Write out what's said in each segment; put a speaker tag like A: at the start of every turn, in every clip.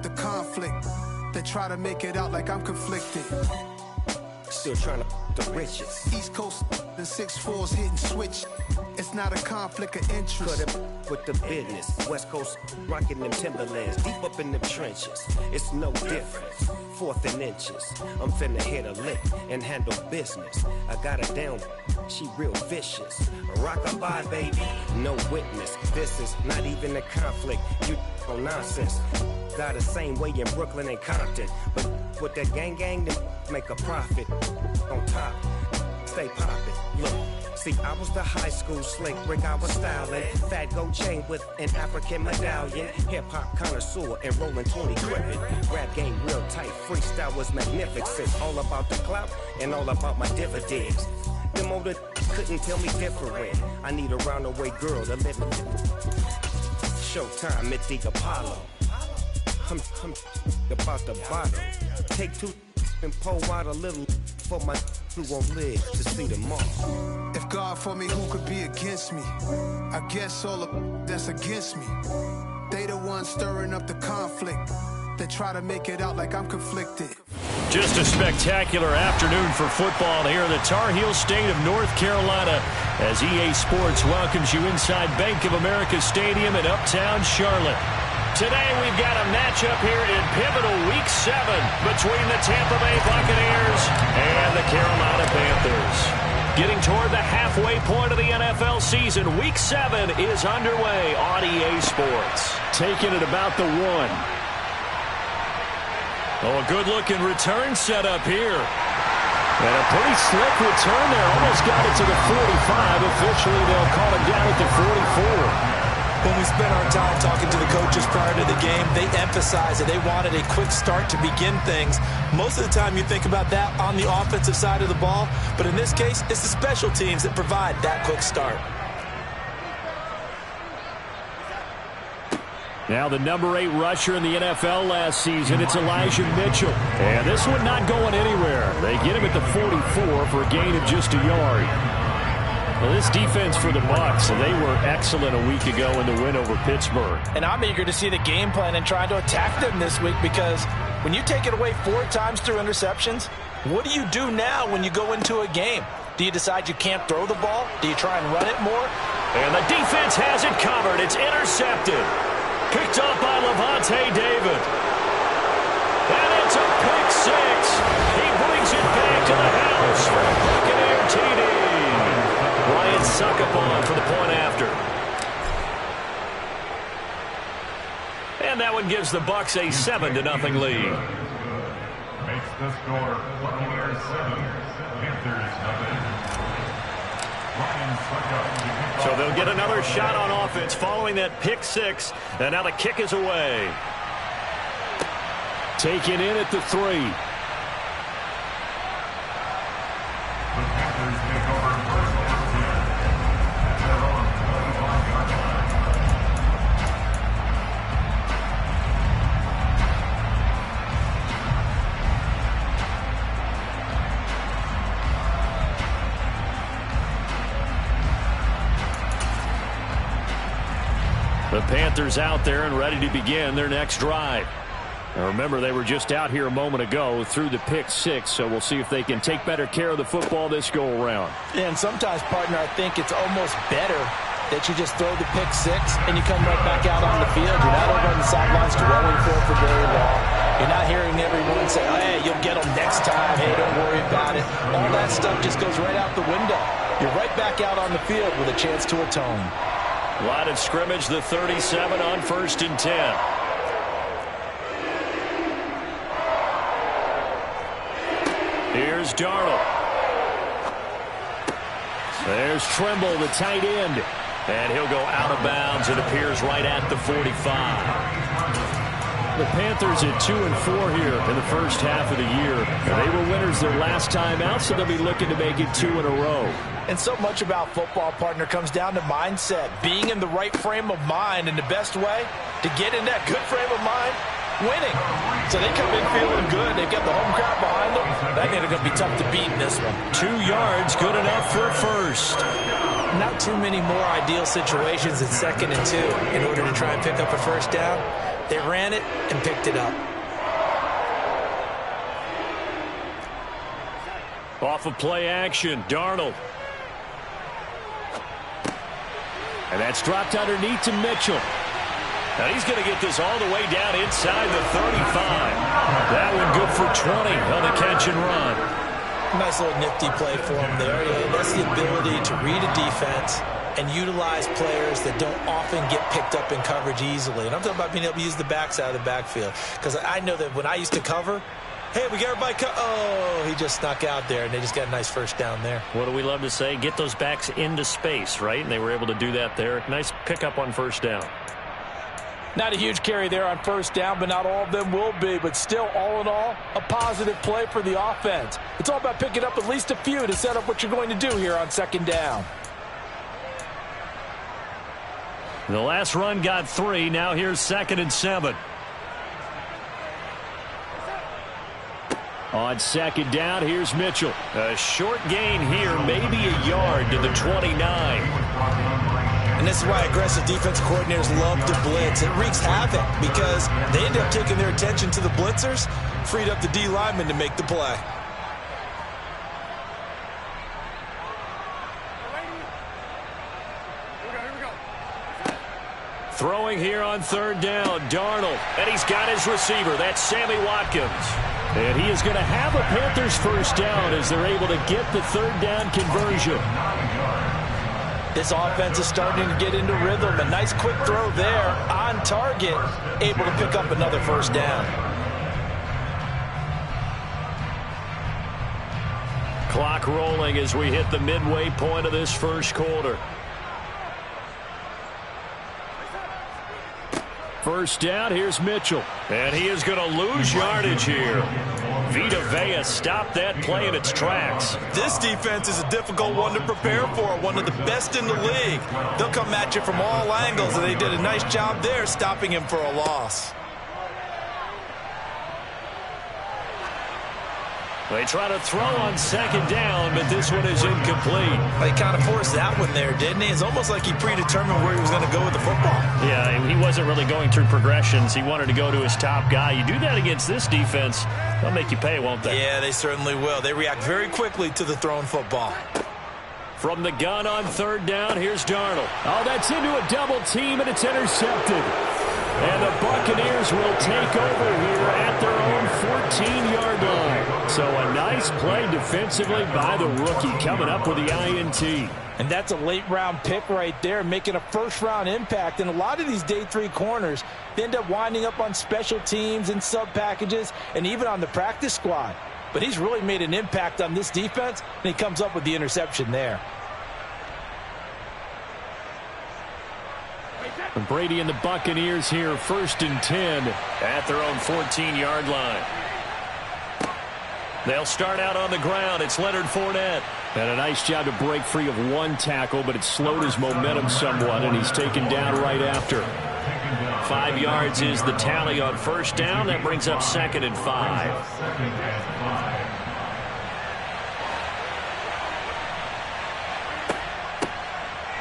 A: the conflict. They try to make it out like I'm conflicted.
B: Still trying to the riches.
A: East Coast and 6'4's hitting switch. It's not a conflict of interest.
B: Cut it with the business. West Coast rocking them Timberlands, deep up in them trenches. It's no different. 4th and inches. I'm finna hit a lick and handle business. I got her down. She real vicious. Rock-a-bye, baby. No witness. This is not even a conflict. You on nonsense. Got the same way in Brooklyn and Compton. But with that gang, then make a profit. On top, stay poppin'. Look, see, I was the high school slick Rick, I was styling. Fat gold chain with an African medallion. Hip-hop connoisseur and rolling 20 gripping. Rap game real tight, freestyle was magnificent. All about the clout and all about my dividends. Them older couldn't tell me different. I need a round-away girl to live in. Showtime at the Apollo. I'm about the bottle. Take 2 and pour out a little for my who won't live to see tomorrow.
A: If God for me, who could be against me? I guess all of that's against me. They the ones stirring up the conflict. They try to make it out like I'm conflicted.
C: Just a spectacular afternoon for football here in the Tar Heel state of North Carolina as EA Sports welcomes you inside Bank of America Stadium in Uptown Charlotte. Today we've got a matchup here in pivotal Week 7 between the Tampa Bay Buccaneers and the Carolina Panthers. Getting toward the halfway point of the NFL season, Week 7 is underway on EA Sports. Taking it about the 1. Oh, a good-looking return set up here. And a pretty slick return there. Almost got it to the 45. Officially, they'll call it down at the 44.
D: When we spent our time talking to the coaches prior to the game, they emphasized that they wanted a quick start to begin things. Most of the time you think about that on the offensive side of the ball, but in this case, it's the special teams that provide that quick start.
C: Now the number 8 rusher in the NFL last season, it's Elijah Mitchell. And this one not going anywhere. They get him at the 44 for a gain of just a yard. Well, this defense for the Bucs, they were excellent a week ago in the win over Pittsburgh.
D: And I'm eager to see the game plan and trying to attack them this week because when you take it away 4 times through interceptions, what do you do now when you go into a game? Do you decide you can't throw the ball? Do you try and run it more?
C: And the defense has it covered. It's intercepted. Picked up by Levante David. And it's a pick 6. He brings it back to the house for a Buccaneer TD. Ryan Succopon for the point after. And that one gives the Bucs a 7-0 lead.
E: Makes the score Buccaneers 7, Panthers 7. Ryan Succopon.
C: So they'll get another shot on offense following that pick 6. And now the kick is away. Taken in at the 3. The Panthers out there and ready to begin their next drive. Now remember, they were just out here a moment ago through the pick 6, so we'll see if they can take better care of the football this go-around.
D: Yeah, and sometimes, partner, I think it's almost better that you just throw the pick 6 and you come right back out on the field. You're not over on the sidelines dwelling for very long. You're not hearing everyone say, oh, hey, you'll get them next time. Hey, don't worry about it. All that stuff just goes right out the window. You're right back out on the field with a chance to atone.
C: Line of scrimmage, the 37 on 1st and 10. Here's Darnold. There's Trimble, the tight end. And he'll go out of bounds. It appears right at the 45. The Panthers at 2-4 here in the first half of the year. And they were winners their last time out, so they'll be looking to make it 2 in a row.
D: And so much about football, partner, comes down to mindset. Being in the right frame of mind, and the best way to get in that good frame of mind, winning. So they come in feeling good. They've got the home crowd behind them. I think they're going to be tough to beat in this one.
C: 2 yards, good enough for a first.
D: Not too many more ideal situations than 2nd and 2 in order to try and pick up a first down. They ran it and picked it up.
C: Off of play action, Darnold. And that's dropped underneath to Mitchell. Now he's going to get this all the way down inside the 35. That one good for 20 on the catch and run.
D: Nice little nifty play for him there. Yeah, that's the ability to read a defense and utilize players that don't often get picked up in coverage easily. And I'm talking about being able to use the backside of the backfield. Because I know that when I used to cover, hey, we got everybody oh, he just snuck out there, and they just got a nice first down there.
C: What do we love to say? Get those backs into space, right? And they were able to do that there. Nice pickup on first down.
D: Not a huge carry there on first down, but not all of them will be. But still, all in all, a positive play for the offense. It's all about picking up at least a few to set up what you're going to do here on second down.
C: The last run got 3. Now here's 2nd and 7. On second down, here's Mitchell. A short gain here, maybe a yard to the 29.
D: And this is why aggressive defensive coordinators love to blitz. It wreaks havoc because they end up taking their attention to the blitzers, freed up the D lineman to make the play.
C: Throwing here on third down, Darnold. And he's got his receiver. That's Sammy Watkins. And he is going to have a Panthers first down as they're able to get the third down conversion.
D: This offense is starting to get into rhythm. A nice quick throw there on target, able to pick up another first down.
C: Clock rolling as we hit the midway point of this first quarter. First down, here's Mitchell. And he is going to lose yardage here. Vita Vea stopped that play in its tracks.
D: This defense is a difficult one to prepare for, one of the best in the league. They'll come at you from all angles, and they did a nice job there stopping him for a loss.
C: They try to throw on second down, but this one is incomplete.
D: He kind of forced that one there, didn't he? It's almost like he predetermined where he was going to go with the football.
C: Yeah, he wasn't really going through progressions. He wanted to go to his top guy. You do that against this defense, they'll make you pay, won't they?
D: Yeah, they certainly will. They react very quickly to the thrown football.
C: From the gun on third down, here's Darnold. Oh, that's into a double team, and it's intercepted. And the Buccaneers will take over here at their own 14-yard line. So a nice play defensively by the rookie coming up with the INT.
D: And that's a late-round pick right there, making a first-round impact. And a lot of these day 3 corners, they end up winding up on special teams and sub-packages and even on the practice squad. But he's really made an impact on this defense, and he comes up with the interception there.
C: And Brady and the Buccaneers here, 1st and 10 at their own 14-yard line. They'll start out on the ground. It's Leonard Fournette. And a nice job to break free of one tackle, but it slowed his momentum somewhat, and he's taken down right after. 5 yards is the tally on first down. That brings up 2nd and 5.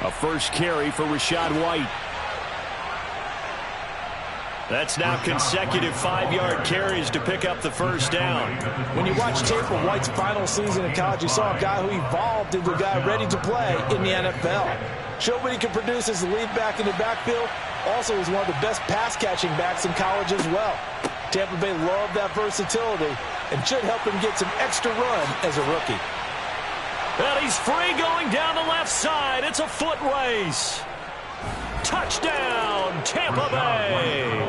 C: A first carry for Rachaad White. That's now consecutive 5-yard carries to pick up the first down.
D: When you watch tape of White's final season in college, you saw a guy who evolved into a guy ready to play in the NFL. Showed what he could produce as a lead back in the backfield. Also was one of the best pass-catching backs in college as well. Tampa Bay loved that versatility and should help him get some extra run as a rookie.
C: And he's free going down the left side. It's a foot race. Touchdown, Tampa Bay.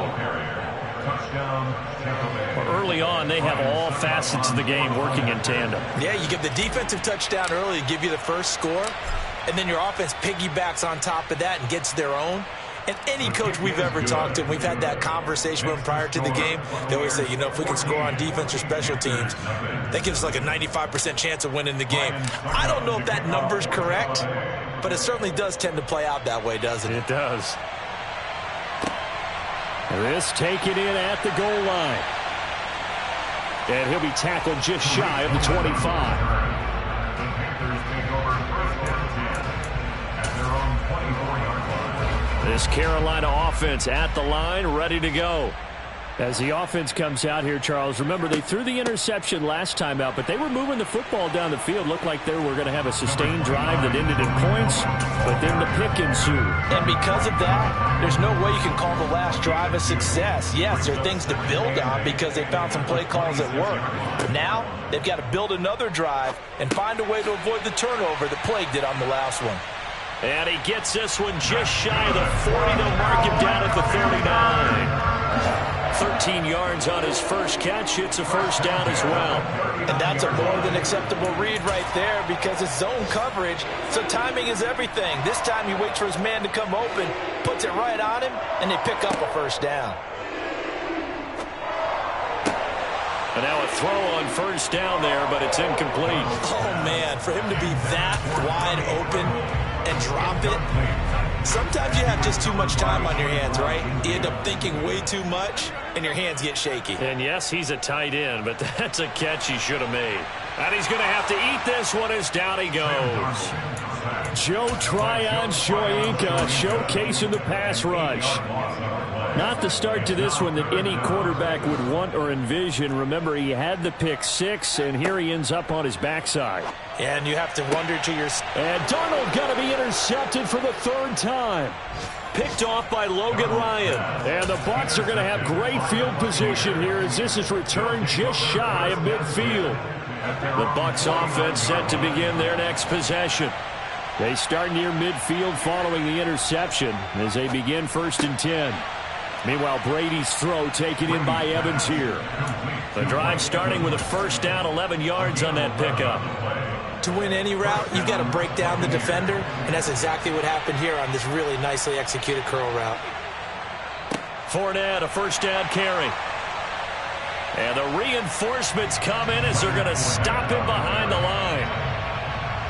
C: Well, early on, they have all facets of the game working in tandem.
D: Yeah, you give the defensive touchdown early to give you the first score, and then your offense piggybacks on top of that and gets their own. And any coach we've ever talked to, we've had that conversation with them prior to the game, they always say, you know, if we can score on defense or special teams, that gives us like a 95% chance of winning the game. I don't know if that number's correct, but it certainly does tend to play out that way, doesn't it?
C: It does. This taken in at the goal line. And he'll be tackled just shy of the 25. This Carolina offense at the line, ready to go. As the offense comes out here, Charles, remember they threw the interception last time out, but they were moving the football down the field. Looked like they were going to have a sustained drive that ended in points, but then the pick ensued.
D: And because of that, there's no way you can call the last drive a success. Yes, there are things to build on because they found some play calls that work. But now they've got to build another drive and find a way to avoid the turnover that Plague did on the last one.
C: And he gets this one just shy of the 40. They'll mark him down at the 39. 13 yards on his first catch. It's a first down as well.
D: And that's a more than acceptable read right there because it's zone coverage, so timing is everything. This time he waits for his man to come open, puts it right on him, and they pick up a first down.
C: And now a throw on first down there, but it's incomplete.
D: Oh, man, for him to be that wide open and drop it. Sometimes you have just too much time on your hands, right? You end up thinking way too much, and your hands get shaky.
C: And yes, he's a tight end, but that's a catch he should have made. And he's going to have to eat this one as down he goes. Joe Tryon-Shoyinka showcasing the pass rush. Not the start to this one that any quarterback would want or envision. Remember, he had the pick six, and here he ends up on his backside.
D: And you have to wonder to yourself.
C: And Darnold going to be intercepted for the third time. Picked off by Logan Ryan. And the Bucs are going to have great field position here as this is returned just shy of midfield. The Bucs offense set to begin their next possession. They start near midfield following the interception as they begin 1st and 10. Meanwhile, Brady's throw taken in by Evans here. The drive starting with a first down, 11 yards on that pickup.
D: To win any route, you've got to break down the defender, and that's exactly what happened here on this really nicely executed curl route.
C: Fournette, a first down carry. And the reinforcements come in as they're going to stop him behind the line.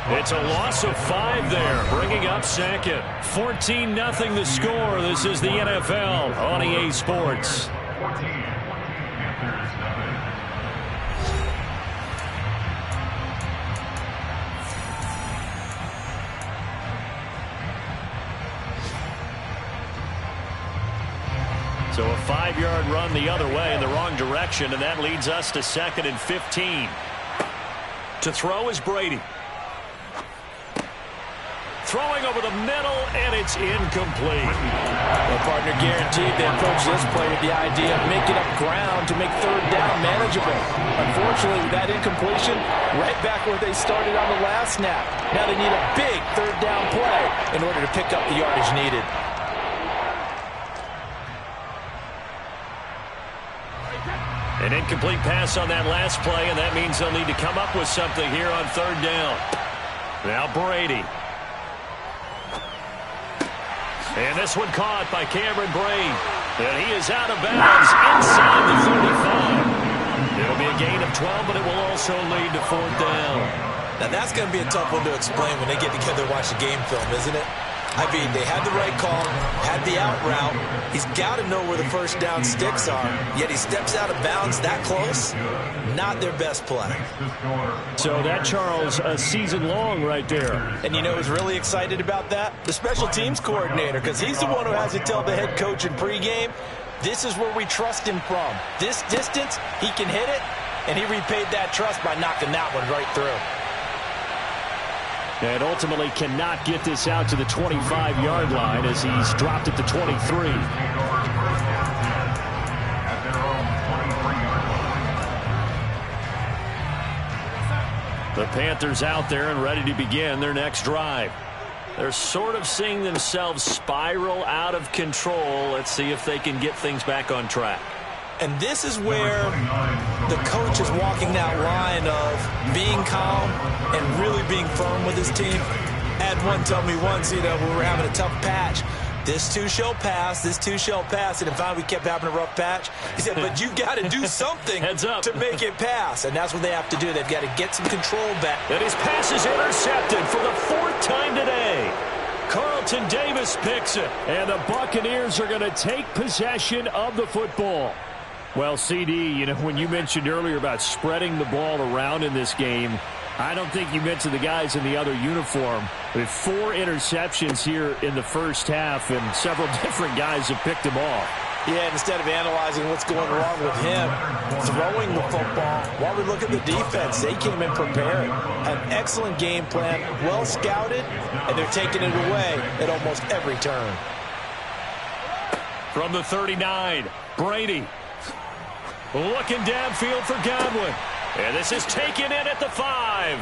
C: It's a loss of 5 there, bringing up second. 14-0 the score. This is the NFL on EA Sports.
E: 14. Panthers nothing.
C: So a 5-yard run the other way in the wrong direction, and that leads us to 2nd and 15. To throw is Brady. Throwing over the middle, and it's incomplete.
D: Well, partner, guaranteed they approach this play with the idea of making up ground to make third down manageable. Unfortunately, with that incompletion, right back where they started on the last snap. Now they need a big third down play in order to pick up the yardage needed.
C: An incomplete pass on that last play, and that means they'll need to come up with something here on third down. Now Brady. And this one caught by Cameron Brate. And he is out of bounds inside the 35. It'll be a gain of 12, but it will also lead to 4th down.
D: Now that's going to be a tough one to explain when they get together and watch the game film, isn't it? I mean, they had the right call, had the out route. He's got to know where the first down sticks are, yet he steps out of bounds that close. Not their best play.
C: So that, Charles, a season long right there.
D: And you know who's really excited about that? The special teams coordinator, because he's the one who has to tell the head coach in pregame, this is where we trust him from. This distance, he can hit it, and he repaid that trust by knocking that one right through.
C: And ultimately cannot get this out to the 25-yard line as he's dropped at the 23. The Panthers out there and ready to begin their next drive. They're sort of seeing themselves spiral out of control. Let's see if they can get things back on track.
D: And this is where the coach is walking that line of being calm and really being firm with his team. I had one tell me once, you know, we were having a tough patch. This too shall pass, this too shall pass. And finally we kept having a rough patch. He said, but you've got to do something to make it pass. And that's what they have to do. They've got to get some control back.
C: And his pass is intercepted for the 4th time today. Carlton Davis picks it. And the Buccaneers are going to take possession of the football. Well, CD, you know, when you mentioned earlier about spreading the ball around in this game, I don't think you mentioned the guys in the other uniform. With 4 interceptions here in the first half, and several different guys have picked them off.
D: Yeah, instead of analyzing what's going wrong with him, throwing the football, while we look at the defense, they came in prepared. An excellent game plan, well scouted, and they're taking it away at almost every turn.
C: From the 39, Brady. Looking downfield for Godwin. And this is taken in at the 5.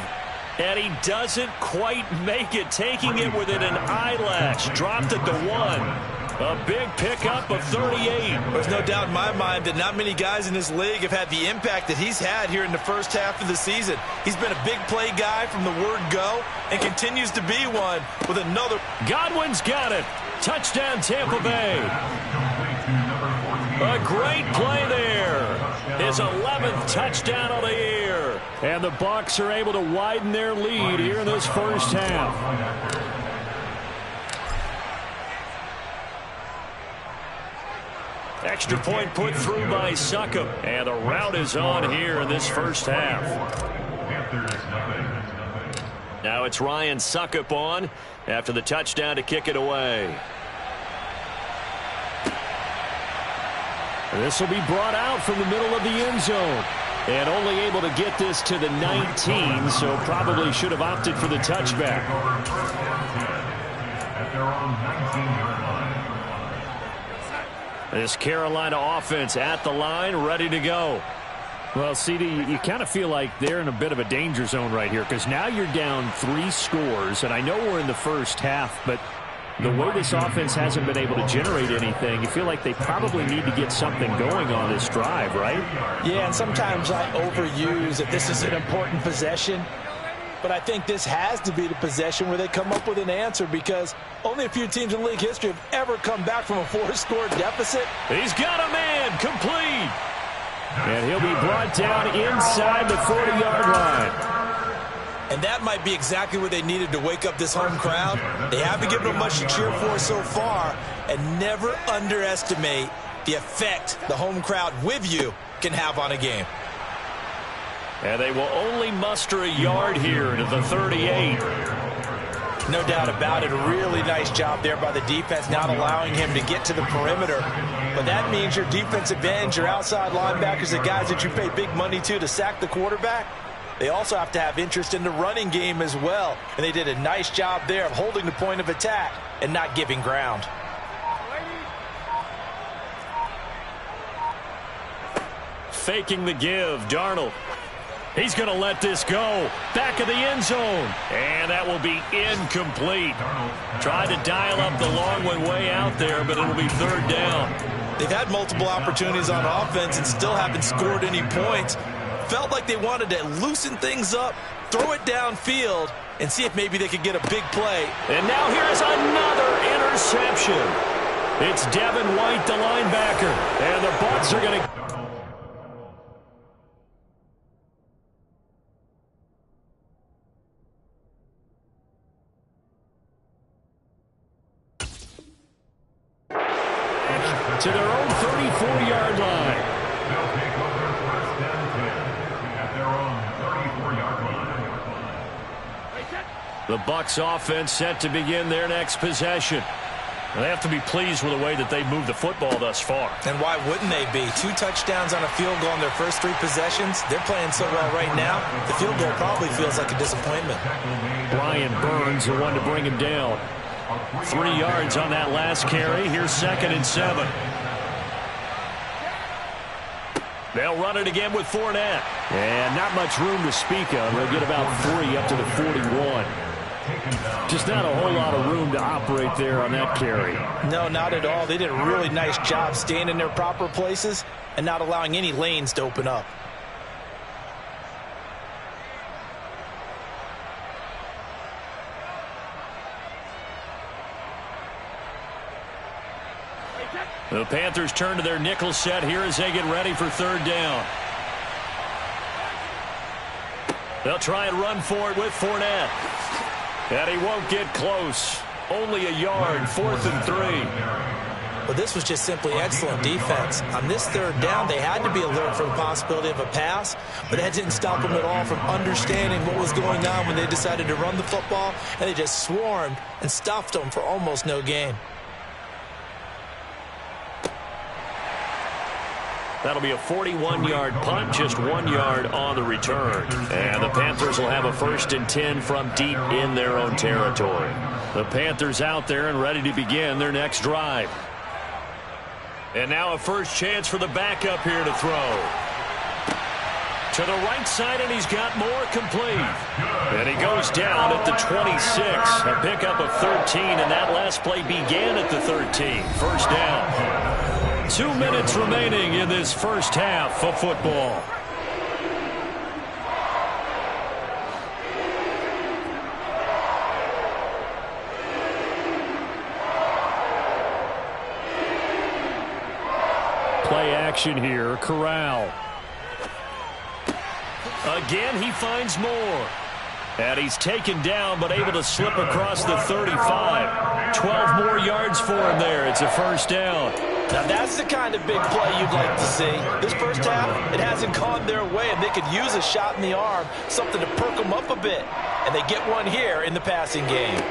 C: And he doesn't quite make it, taking it within an eyelash. Dropped at the 1. A big pickup of 38.
D: There's no doubt in my mind that not many guys in this league have had the impact that he's had here in the first half of the season. He's been a big play guy from the word go and continues to be one with another.
C: Godwin's got it. Touchdown, Tampa Bay. A great play there. His 11th touchdown of the year. And the Bucs are able to widen their lead here in this first half. Extra point put through by Succop. And the route is on here in this first half. Now it's Ryan Succop on after the touchdown to kick it away. This will be brought out from the middle of the end zone. And only able to get this to the 19, so probably should have opted for the touchback. This Carolina offense at the line, ready to go. Well, CD, you kind of feel like they're in a bit of a danger zone right here, because now you're down 3 scores, and I know we're in the first half, but the way this offense hasn't been able to generate anything, you feel like they probably need to get something going on this drive, right?
D: Yeah, and sometimes I overuse that this is an important possession. But I think this has to be the possession where they come up with an answer, because only a few teams in league history have ever come back from a 4-score deficit.
C: He's got a man complete. And he'll be brought down inside the 40-yard line.
D: And that might be exactly what they needed to wake up this home crowd. They haven't given them much to cheer for so far, and never underestimate the effect the home crowd with you can have on a game.
C: And they will only muster a yard here to the 38.
D: No doubt about it. A really nice job there by the defense, not allowing him to get to the perimeter. But that means your defensive ends, your outside linebackers, the guys that you pay big money to sack the quarterback, they also have to have interest in the running game as well. And they did a nice job there of holding the point of attack and not giving ground.
C: Faking the give, Darnold. He's going to let this go. Back of the end zone. And that will be incomplete. Tried to dial up the long one way out there, but it'll be 3rd down.
D: They've had multiple opportunities on offense and still haven't scored any points. Felt like they wanted to loosen things up, throw it downfield, and see if maybe they could get a big play.
C: And now here is another interception. It's Devin White, the linebacker. And the Bucs are going to... to their own 34-yard line.
E: They'll take over 1st and 10 at their own 34-yard line.
C: The Bucs offense set to begin their next possession. They have to be pleased with the way that they moved the football thus far.
D: And why wouldn't they be? 2 touchdowns on a field goal in their first 3 possessions. They're playing so well right now, the field goal probably feels like a disappointment.
C: Brian Burns, the one to bring him down. 3 yards on that last carry. Here's 2nd and 7. They'll run it again with Fournette. And not much room to speak of. They'll get about 3 up to the 41. Just not a whole lot of room to operate there on that carry.
D: No, not at all. They did a really nice job staying in their proper places and not allowing any lanes to open up.
C: The Panthers turn to their nickel set here as they get ready for 3rd down. They'll try and run for it with Fournette. And he won't get close. Only a yard, 4th and 3.
D: Well, this was just simply excellent defense. On this third down, they had to be alert for the possibility of a pass, but that didn't stop them at all from understanding what was going on when they decided to run the football, and they just swarmed and stuffed them for almost no gain.
C: That'll be a 41-yard punt, just 1 yard on the return. And the Panthers will have a 1st and 10 from deep in their own territory. The Panthers out there and ready to begin their next drive. And now a first chance for the backup here to throw. To the right side, and he's got more complete. And he goes down at the 26. A pickup of 13, and that last play began at the 13. First down. 2 minutes remaining in this first half of football. Play action here. Corral. Again, he finds more. And he's taken down, but able to slip across the 35. 12 more yards for him there. It's a first down.
D: Now, that's the kind of big play you'd like to see. This first half, it hasn't gone their way, and they could use a shot in the arm, something to perk them up a bit. And they get one here in the passing game.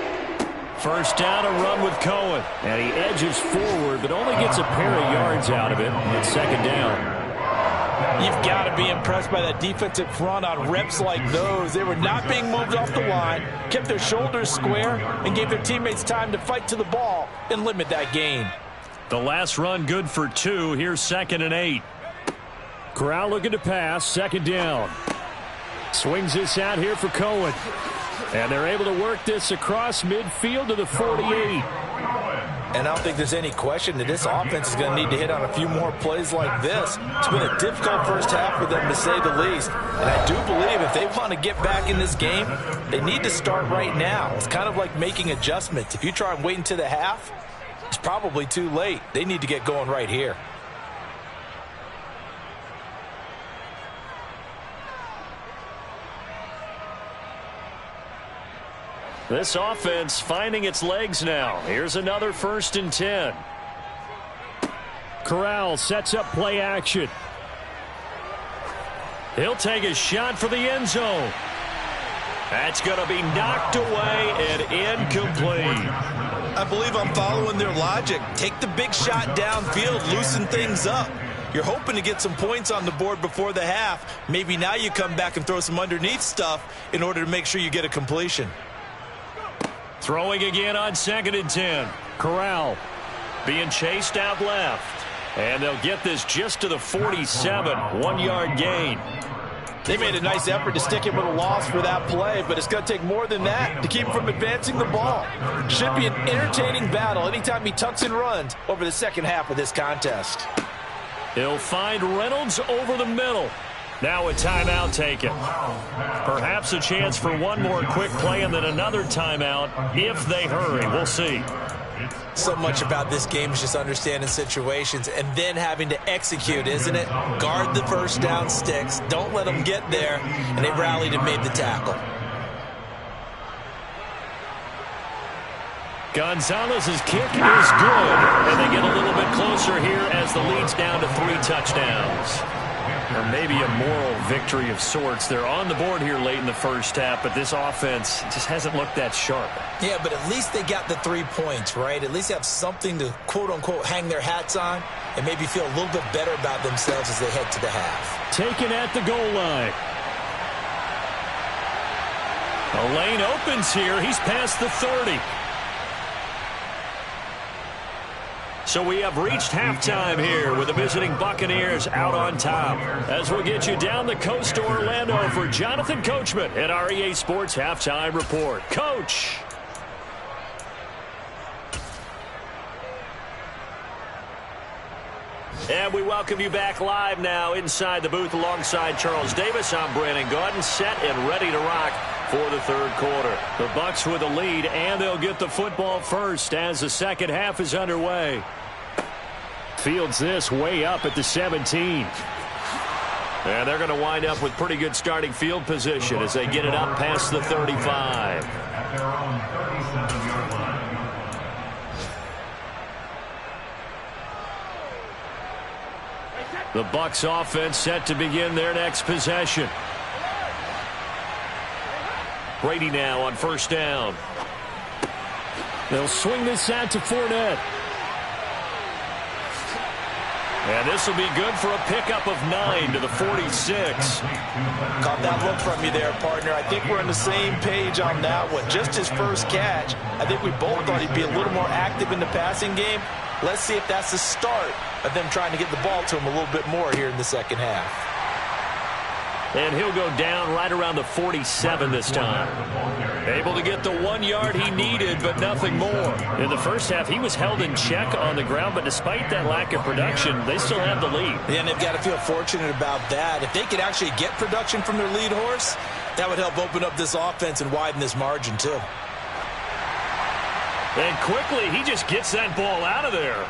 C: First down, a run with Cohen. And he edges forward, but only gets a pair of yards out of it. It's second down.
D: You've got to be impressed by that defensive front on reps like those. They were not being moved off the line, kept their shoulders square, and gave their teammates time to fight to the ball and limit that gain.
C: The last run good for 2. Here's 2nd and 8. Corral looking to pass. Second down. Swings this out here for Cohen. And they're able to work this across midfield to the 48.
D: And I don't think there's any question that this offense is going to need to hit on a few more plays like this. It's been a difficult first half for them, to say the least. And I do believe if they want to get back in this game, they need to start right now. It's kind of like making adjustments. If you try and wait until the half, it's probably too late. They need to get going right here.
C: This offense finding its legs now. Here's another 1st and 10. Corral sets up play action. He'll take a shot for the end zone. That's going to be knocked away and incomplete.
D: I believe I'm following their logic. Take the big shot downfield, loosen things up. You're hoping to get some points on the board before the half. Maybe now you come back and throw some underneath stuff in order to make sure you get a completion.
C: Throwing again on 2nd and 10. Corral being chased out left. And they'll get this just to the 47. 1 yard gain.
D: They made a nice effort to stick him with a loss for that play, but it's going to take more than that to keep him from advancing the ball. Should be an entertaining battle anytime he tucks and runs over the second half of this contest.
C: He'll find Reynolds over the middle. Now a timeout taken. Perhaps a chance for one more quick play and then another timeout if they hurry. We'll see.
D: So much about this game is just understanding situations and then having to execute, isn't it? Guard the first down sticks. Don't let them get there. And they rallied and made the tackle.
C: Gonzalez's kick is good. And they get a little bit closer here as the lead's down to 3 touchdowns. Or maybe a moral victory of sorts. They're on the board here late in the first half, but this offense just hasn't looked that sharp.
D: Yeah, but at least they got the 3 points, right? At least they have something to, quote-unquote, hang their hats on and maybe feel a little bit better about themselves as they head to the half.
C: Taken at the goal line. A lane opens here. He's past the 30. So we have reached halftime here with the visiting Buccaneers out on top. As we'll get you down the coast to Orlando for Jonathan Coachman at our EA Sports Halftime Report. Coach. And we welcome you back live now inside the booth alongside Charles Davis. I'm Brandon Gaudin, set and ready to rock for the third quarter. The Bucs with a lead, and they'll get the football first as the second half is underway. Fields this way up at the 17. And they're going to wind up with pretty good starting field position as they get it up past the 35. The Bucs offense set to begin their next possession. Brady now on first down. They'll swing this out to Fournette. And this will be good for a pickup of 9 to the 46.
D: Caught that look from you there, partner. I think we're on the same page on that one. Just his first catch. I think we both thought he'd be a little more active in the passing game. Let's see if that's the start of them trying to get the ball to him a little bit more here in the second half.
C: And he'll go down right around the 47 this time. Able to get the 1 yard he needed, but nothing more. In the first half, he was held in check on the ground, but despite that lack of production, they still have the lead.
D: Yeah, and they've got to feel fortunate about that. If they could actually get production from their lead horse, that would help open up this offense and widen this margin, too.
C: And quickly, he just gets that ball out of there.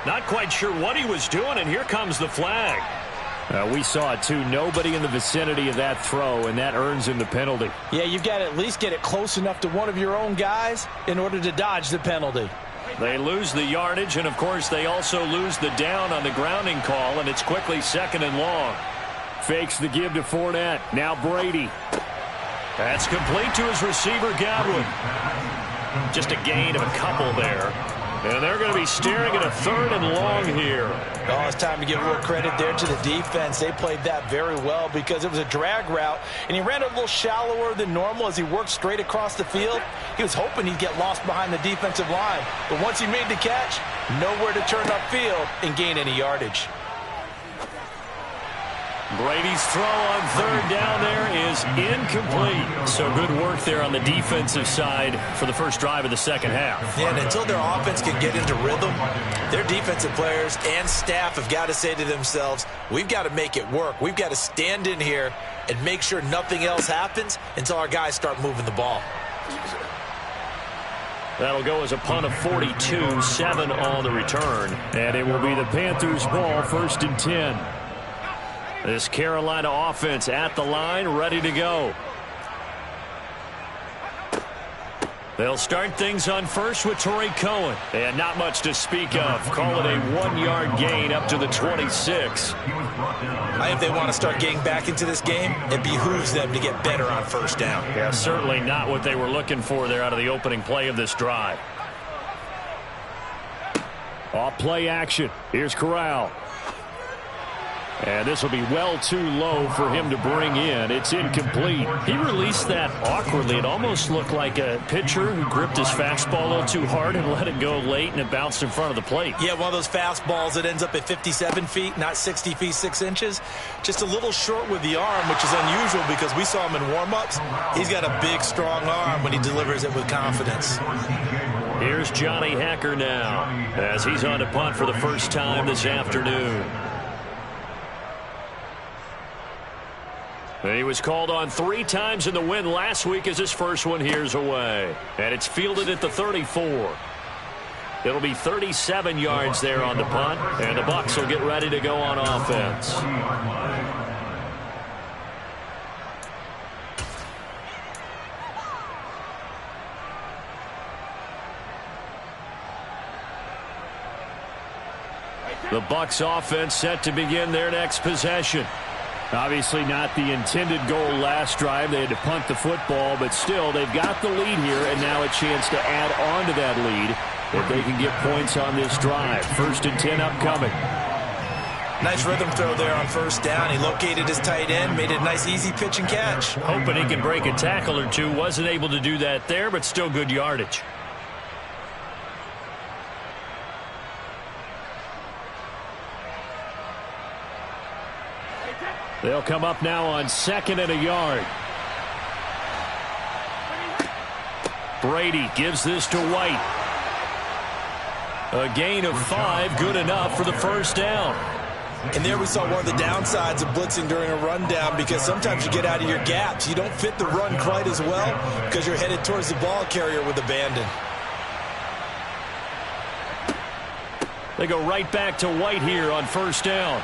C: Not quite sure what he was doing, and here comes the flag. We saw it, too. Nobody in the vicinity of that throw, and that earns him the penalty.
D: Yeah, you've got to at least get it close enough to one of your own guys in order to dodge the penalty.
C: They lose the yardage, and, of course, they also lose the down on the grounding call, and it's quickly 2nd and long. Fakes the give to Fournette. Now Brady. That's complete to his receiver, Godwin. Just a gain of a couple there. And they're going to be staring at a 3rd and long here.
D: Oh, it's time to give a little credit there to the defense. They played that very well because it was a drag route, and he ran a little shallower than normal as he worked straight across the field. He was hoping he'd get lost behind the defensive line. But once he made the catch, nowhere to turn upfield and gain any yardage.
C: Brady's throw on 3rd down there is incomplete. So good work there on the defensive side for the first drive of the second half.
D: Yeah, and until their offense can get into rhythm, their defensive players and staff have got to say to themselves, we've got to make it work. We've got to stand in here and make sure nothing else happens until our guys start moving the ball.
C: That'll go as a punt of 42, 7 on the return. And it will be the Panthers' ball, 1st and 10. This Carolina offense at the line, ready to go. They'll start things on first with Torrey Cohen. And not much to speak of. Call it a 1-yard gain up to the 26.
D: I think they want to start getting back into this game. It behooves them to get better on first down.
C: Yeah, certainly not what they were looking for there out of the opening play of this drive. Off play action. Here's Corral. And this will be well too low for him to bring in. It's incomplete. He released that awkwardly. It almost looked like a pitcher who gripped his fastball a little too hard and let it go late, and it bounced in front of the plate.
D: Yeah, one of those fastballs that ends up at 57 feet, not 60 feet, 6 inches. Just a little short with the arm, which is unusual because we saw him in warm-ups. He's got a big, strong arm when he delivers it with confidence.
C: Here's Johnny Hacker now as he's on to punt for the first time this afternoon. He was called on 3 times in the win last week as his first one here's away. And it's fielded at the 34. It'll be 37 yards there on the punt, and the Bucs will get ready to go on offense. The Bucs offense set to begin their next possession. Obviously not the intended goal last drive. They had to punt the football, but still they've got the lead here, and now a chance to add on to that lead if they can get points on this drive. 1st and 10 upcoming.
D: Nice rhythm throw there on first down. He located his tight end, made it a nice easy pitch and catch.
C: Hoping he can break a tackle or two. Wasn't able to do that there, but still good yardage. They'll come up now on 2nd and a yard. Brady gives this to White. A gain of 5, good enough for the first down.
D: And there we saw one of the downsides of blitzing during a rundown, because sometimes you get out of your gaps. You don't fit the run quite as well because you're headed towards the ball carrier with abandon.
C: They go right back to White here on first down.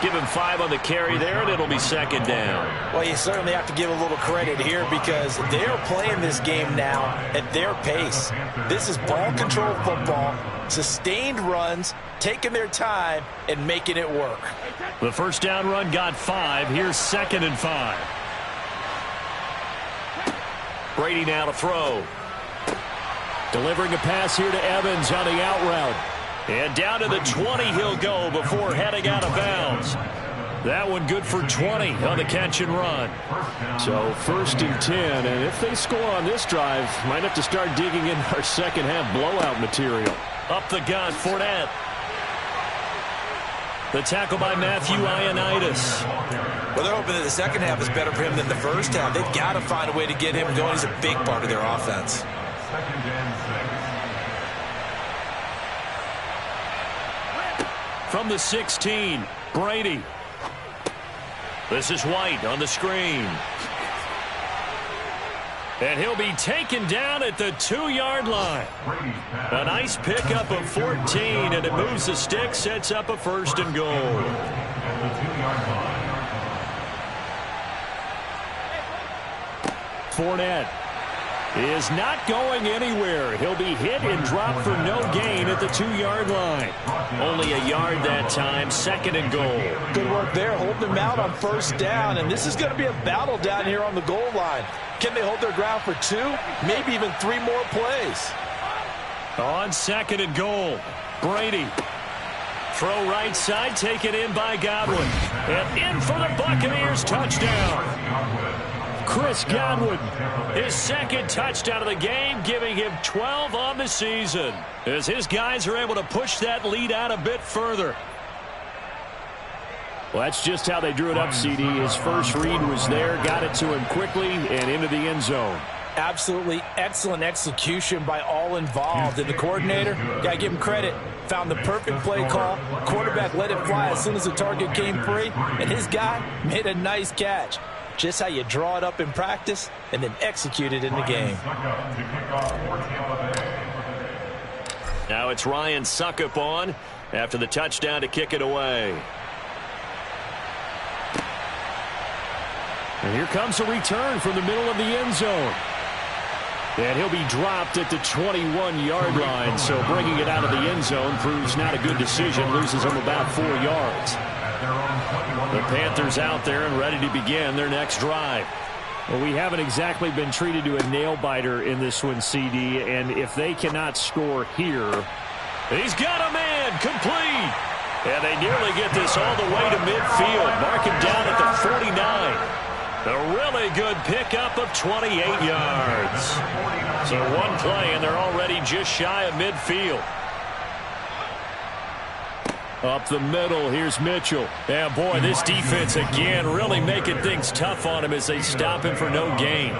C: Give him 5 on the carry there, and it'll be 2nd down.
D: Well, you certainly have to give a little credit here because they're playing this game now at their pace. This is ball control football. Sustained runs, taking their time, and making it work.
C: The first down run got 5. Here's 2nd and 5. Brady now to throw. Delivering a pass here to Evans on the out route. And down to the 20 he'll go before heading out of bounds. That one good for 20 on the catch and run. So 1st and 10, and if they score on this drive, might have to start digging in our second half blowout material. Up the gut, Fournette. The tackle by Matthew Ioannidis.
D: Well, they're hoping that the second half is better for him than the first half. They've got to find a way to get him going. He's a big part of their offense.
E: 2nd and 6.
C: From the 16, Brady. This is White on the screen. And he'll be taken down at the 2-yard line. A nice pickup of 14, and it moves the stick, sets up a 1st and goal.
E: At the 2-yard line.
C: Fournette is not going anywhere. He'll be hit and dropped for no gain at the 2-yard line. Only a yard that time, 2nd and goal.
D: Good work there, holding him out on 1st down, and this is going to be a battle down here on the goal line. Can they hold their ground for 2, maybe even 3 more plays?
C: On 2nd and goal, Brady. Throw right side, taken in by Godwin. And in for the Buccaneers, touchdown. Chris Godwin, his 2nd touchdown of the game, giving him 12 on the season, as his guys are able to push that lead out a bit further. Well, that's just how they drew it up, CD. His first read was there, got it to him quickly, and into the end zone.
D: Absolutely excellent execution by all involved. And the coordinator, got to give him credit, found the perfect play call. Quarterback let it fly as soon as the target came free, and his guy made a nice catch. Just how you draw it up in practice and then execute it in the game.
C: Now it's Ryan Suckup on after the touchdown to kick it away. And here comes a return from the middle of the end zone. And he'll be dropped at the 21-yard line, so bringing it out of the end zone proves not a good decision, loses him about 4 yards. The Panthers out there and ready to begin their next drive. Well, we haven't exactly been treated to a nail-biter in this one, CD, and if they cannot score here... He's got a man, complete! And they nearly get this all the way to midfield. Mark him down at the 49. A really good pickup of 28 yards. So one play, and they're already just shy of midfield. Up the middle, here's Mitchell. Yeah, boy, this defense again really making things tough on him as they stop him for no gain.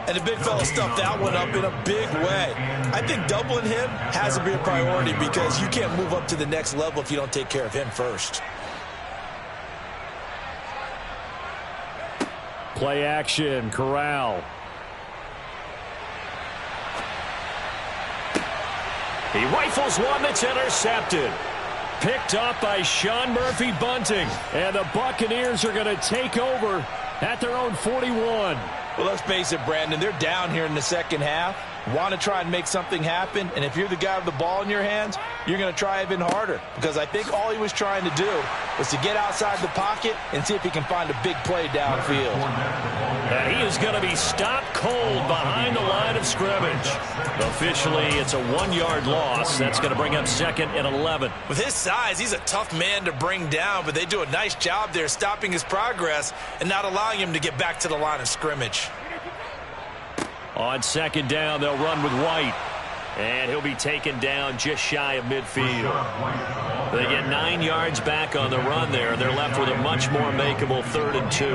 D: And the big fella stuffed that one up in a big way. I think doubling him has to be a priority because you can't move up to the next level if you don't take care of him first.
C: Play action, Corral. He rifles one that's intercepted. Picked up by Sean Murphy Bunting. And the Buccaneers are going to take over at their own 41.
D: Well, let's face it, Brandon, they're down here in the second half. Want to try and make something happen, and if you're the guy with the ball in your hands, you're going to try even harder because I think all he was trying to do was to get outside the pocket and see if he can find a big play downfield.
C: And he is going to be stopped cold behind the line of scrimmage. Officially, it's a 1-yard loss. That's going to bring up 2nd and 11.
D: With his size, he's a tough man to bring down, but they do a nice job there stopping his progress and not allowing him to get back to the line of scrimmage.
C: On 2nd down, they'll run with White. And he'll be taken down just shy of midfield. They get 9 yards back on the run there. They're left with a much more makeable 3rd and 2.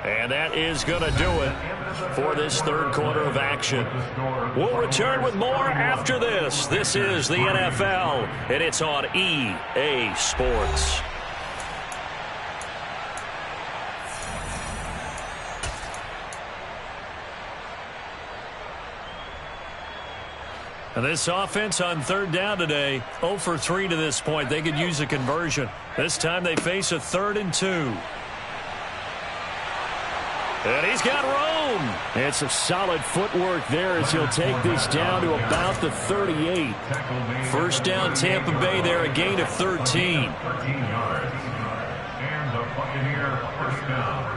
C: And that is going to do it for this third quarter of action. We'll return with more after this. This is the NFL, and it's on EA Sports. And this offense on 3rd down today, 0 for 3 to this point. They could use a conversion. This time they face a 3rd and 2. And he's got room. boom. It's a solid footwork there as he'll take this down to about the 38. First down, Tampa Bay there, a gain of 13.
E: 13 yards. And the Buccaneer first down.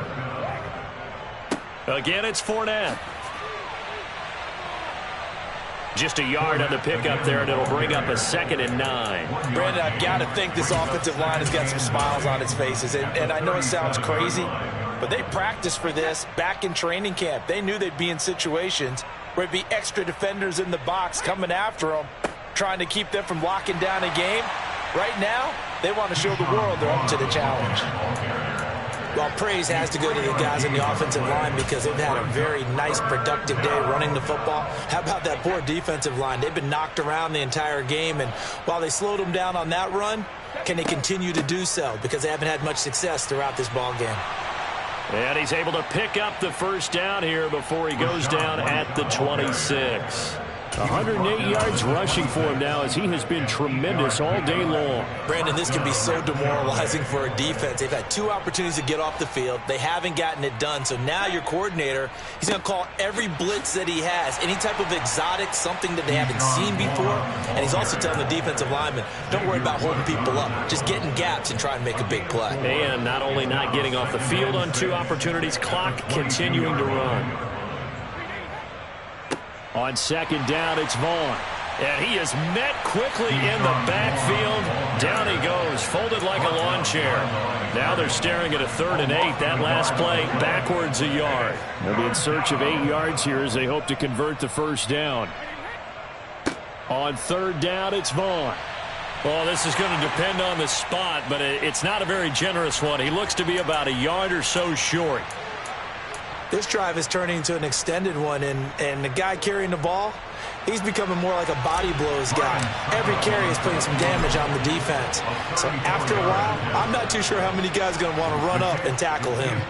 C: Again, it's Fournette. Just a yard on the pickup there, and it'll bring up a 2nd and 9.
D: Brandon, I've got to think this offensive line has got some smiles on its faces. And I know it sounds crazy, but they practiced for this back in training camp. They knew they'd be in situations where it'd be extra defenders in the box coming after them, trying to keep them from locking down a game. Right now, they want to show the world they're up to the challenge.
F: Well, praise has to go to the guys in the offensive line because they've had a very nice, productive day running the football. How about that poor defensive line? They've been knocked around the entire game, and while they slowed them down on that run, can they continue to do so? Because they haven't had much success throughout this ball game.
C: And he's able to pick up the first down here before he goes down at the 26. 108 yards rushing for him now as he has been tremendous all day long.
F: Brandon, this can be so demoralizing for a defense. They've had 2 opportunities to get off the field. They haven't gotten it done. So now your coordinator, he's going to call every blitz that he has, any type of exotic, something that they haven't seen before. And he's also telling the defensive lineman, don't worry about holding people up. Just get in gaps and try and make a big play.
C: And not only not getting off the field on 2 opportunities, clock continuing to run. On 2nd down, it's Vaughn. And he is met quickly in the backfield. Down he goes, folded like a lawn chair. Now they're staring at a 3rd and 8. That last play, backwards a yard. They'll be in search of 8 yards here as they hope to convert the first down. On 3rd down, it's Vaughn. Well, this is going to depend on the spot, but it's not a very generous one. He looks to be about a yard or so short.
F: This drive is turning into an extended one, and the guy carrying the ball, he's becoming more like a body blows guy. Every carry is putting some damage on the defense. So after a while, I'm not too sure how many guys are going to want to run up and tackle him.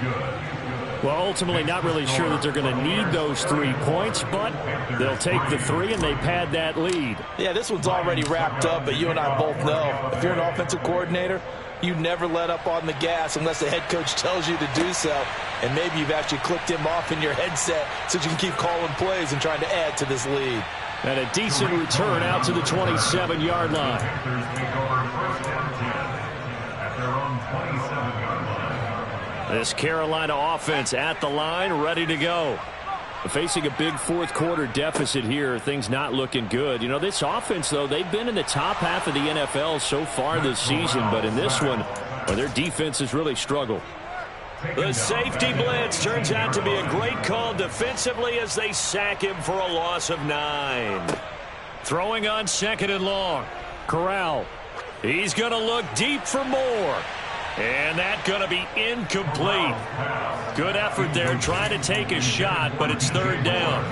C: Well, ultimately not really sure that they're going to need those 3 points, but they'll take the 3 and they pad that lead.
D: Yeah, this one's already wrapped up, but you and I both know if you're an offensive coordinator, you never let up on the gas unless the head coach tells you to do so. And maybe you've actually clicked him off in your headset so you can keep calling plays and trying to add to this lead.
C: And a decent return out to the 27-yard line. This Carolina offense at the line, ready to go. Facing a big 4th quarter deficit here, things not looking good. You know, this offense, though, they've been in the top half of the NFL so far this season, but in this one, well, their defense has really struggled. The safety blitz turns out to be a great call defensively as they sack him for a loss of 9. Throwing on 2nd and long. Corral. He's going to look deep for more. And that's going to be incomplete. Good effort there trying to take a shot, but it's 3rd down.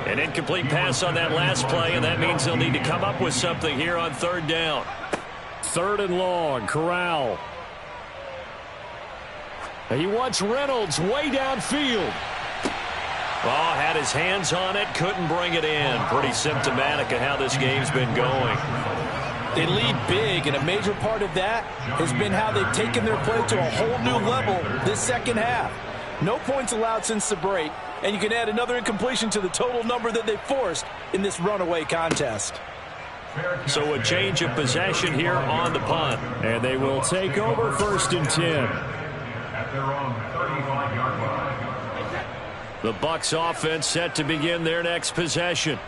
C: An incomplete pass on that last play, and that means they'll need to come up with something here on 3rd down. 3rd and long, Corral. He wants Reynolds way downfield. Oh, had his hands on it, couldn't bring it in. Pretty symptomatic of how this game's been going.
D: They lead big, and a major part of that has been how they've taken their play to a whole new level this second half. No points allowed since the break, and you can add another incompletion to the total number that they forced in this runaway contest.
C: So a change of possession here on the punt. And they will take over 1st and 10.
E: At their own 35-yard line.
C: The Bucs offense set to begin their next possession.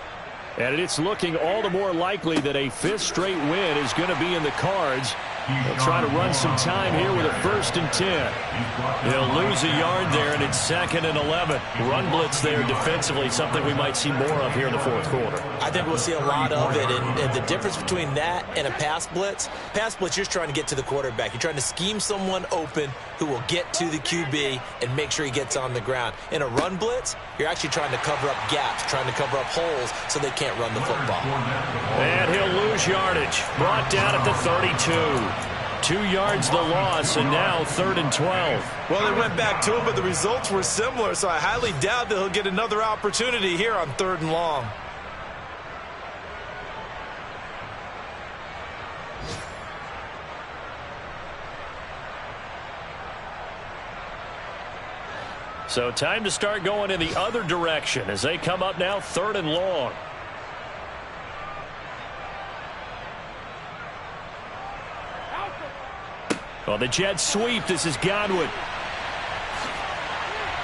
C: And it's looking all the more likely that a 5th straight win is going to be in the cards. They'll try to run some time here with a 1st and 10. They'll lose a yard there, and it's 2nd and 11. Run blitz there defensively, something we might see more of here in the 4th quarter.
F: I think we'll see a lot of it, and the difference between that and a pass blitz, you're just trying to get to the quarterback. You're trying to scheme someone open who will get to the QB and make sure he gets on the ground. In a run blitz, you're actually trying to cover up gaps, trying to cover up holes so they can't run the football.
C: And he'll lose yardage. Brought down at the 32. 2 yards the loss, and now 3rd and 12.
D: Well, they went back to him, but the results were similar, so I highly doubt that he'll get another opportunity here on 3rd and long.
C: So time to start going in the other direction as they come up now 3rd and long. Well, the jet sweep. This is Godwin.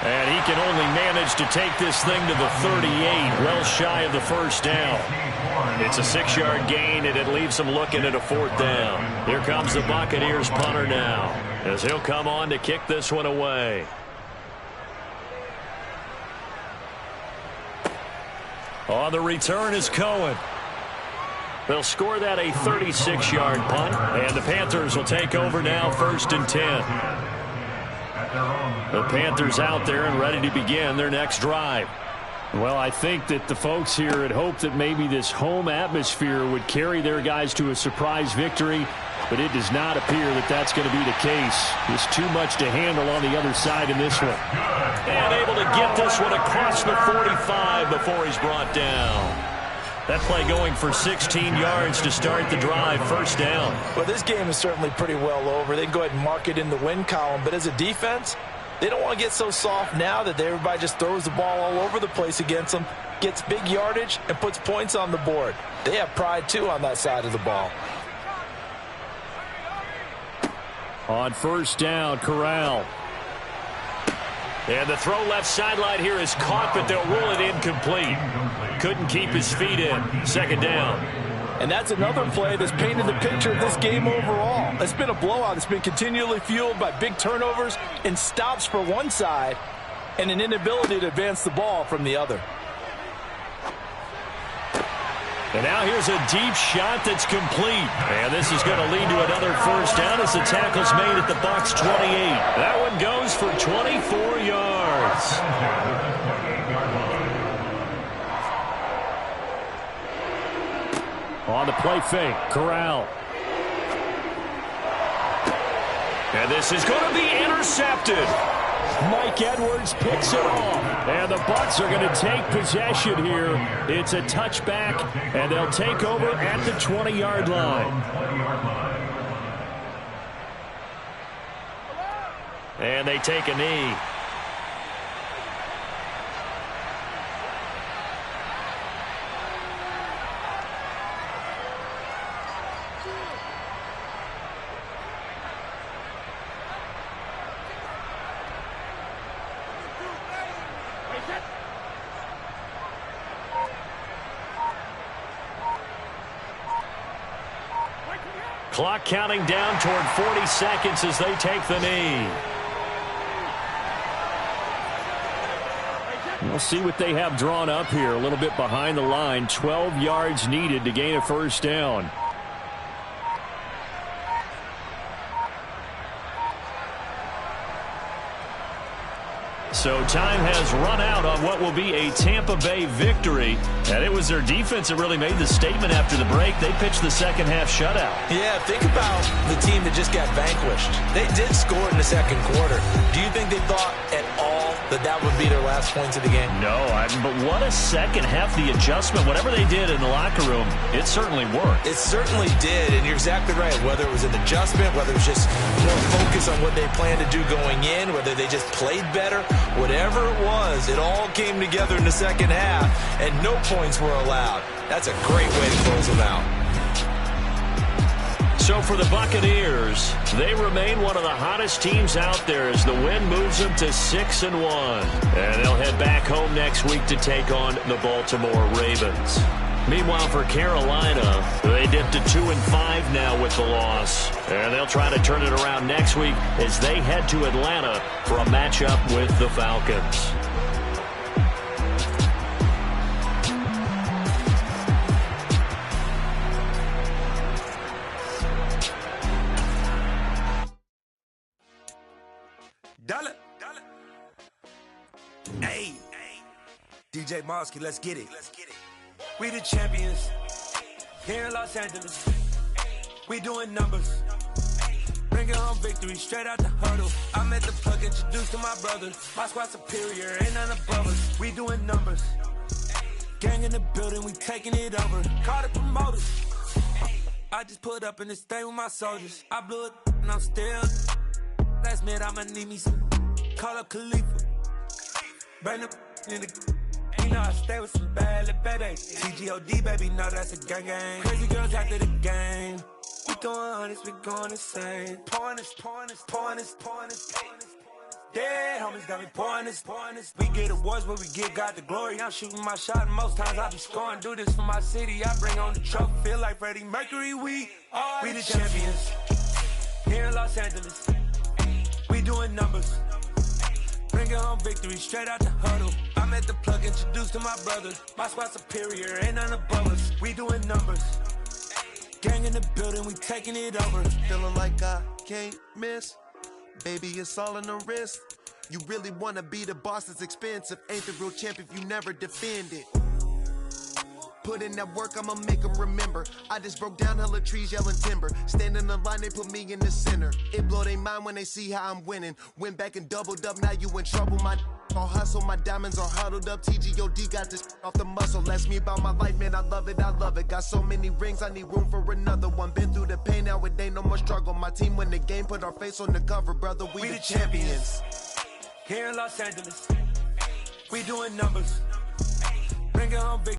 C: And he can only manage to take this thing to the 38, well shy of the first down. It's a 6-yard gain, and it leaves them looking at a 4th down. Here comes the Buccaneers punter now, as he'll come on to kick this one away. On the return is Cohen. They'll score that a 36-yard punt, and the Panthers will take over now 1st and 10. The Panthers out there and ready to begin their next drive. Well, I think that the folks here had hoped that maybe this home atmosphere would carry their guys to a surprise victory, but it does not appear that that's going to be the case. There's too much to handle on the other side in this one. And able to get this one across the 45 before he's brought down. That play going for 16 yards to start the drive, 1st down.
D: Well, this game is certainly pretty well over. They can go ahead and mark it in the win column, but as a defense, they don't want to get so soft now that everybody just throws the ball all over the place against them, gets big yardage, and puts points on the board. They have pride, too, on that side of the ball.
C: On 1st down, Corral. And the throw left sideline here is caught, but they'll rule it incomplete. Couldn't keep his feet in. 2nd down.
D: And that's another play that's painted the picture of this game overall. It's been a blowout. It's been continually fueled by big turnovers and stops for one side and an inability to advance the ball from the other.
C: And now here's a deep shot that's complete. And this is going to lead to another 1st down as the tackle's made at the Bucs 28. That one goes for 24 yards. On the play fake, Corral. And this is going to be intercepted. Mike Edwards picks it off. And the Bucs are going to take possession here. It's a touchback, and they'll take over at the 20-yard line. And they take a knee. Clock counting down toward 40 seconds as they take the knee. We'll see what they have drawn up here. A little bit behind the line. 12 yards needed to gain a 1st down. So time has run out on what will be a Tampa Bay victory. And it was their defense that really made the statement after the break. They pitched the second half shutout.
F: Yeah, think about the team that just got vanquished. They did score in the 2nd quarter. Do you think they thought at all that would be their last points of the game?
C: No, but what a second half. The adjustment, whatever they did in the locker room, it certainly worked.
F: It certainly did, and you're exactly right. Whether it was an adjustment, whether it was just more focus on what they planned to do going in, whether they just played better, whatever it was, it all came together in the 2nd half, and no points were allowed. That's a great way to close them out.
C: So for the Buccaneers, they remain one of the hottest teams out there as the win moves them to 6-1. And they'll head back home next week to take on the Baltimore Ravens. Meanwhile, for Carolina, they dipped to 2-5 now with the loss. And they'll try to turn it around next week as they head to Atlanta for a matchup with the Falcons.
G: Hey, DJ Mosky, let's get it. We the champions here in Los Angeles. We doing numbers. Bringing home victory straight out the huddle. I'm at the plug, introduced to my brothers. My squad superior, ain't none above us. We doing numbers. Gang in the building, we taking it over. Call the promoters. I just put up in this thing with my soldiers. I blew it and I'm still. Last minute I'ma need me some. Call up Khalifa. Bring the in the. You know I stay with some bad little baby. TGOD, baby, know that's a gang gang. Crazy girls after the game. We throwing hundreds, we going insane. Pouring this. Dead homies got me pouring this. We get awards, but we give God the glory. I'm shooting my shot, and most times I be scoring. Do this for my city, I bring on the trophy. Feel like Freddie Mercury, we the champions. Here in Los Angeles, we doing numbers. Bringing home victory straight out the huddle. I'm at the plug, introduced to my brother. My squad superior, ain't none above us. We doing numbers. Gang in the building, we taking it over.
H: Feeling like I can't miss. Baby, it's all in the wrist. You really wanna be the boss, it's expensive. Ain't the real champ if you never defend it. Put in that work, I'ma make them remember. I just broke down hella trees, yelling timber. Stand in the line, they put me in the center. It blow their mind when they see how I'm winning. Went back and doubled up, now you in trouble. My all hustle, my diamonds are huddled up. TGOD got this off the muscle. Ask me about my life, man, I love it. Got so many rings, I need room for another one. Been through the pain, now it ain't no more struggle. My team win the game, put our face on the cover, brother. We the champions.
G: Here in Los Angeles, we doing numbers. Bringing home victory.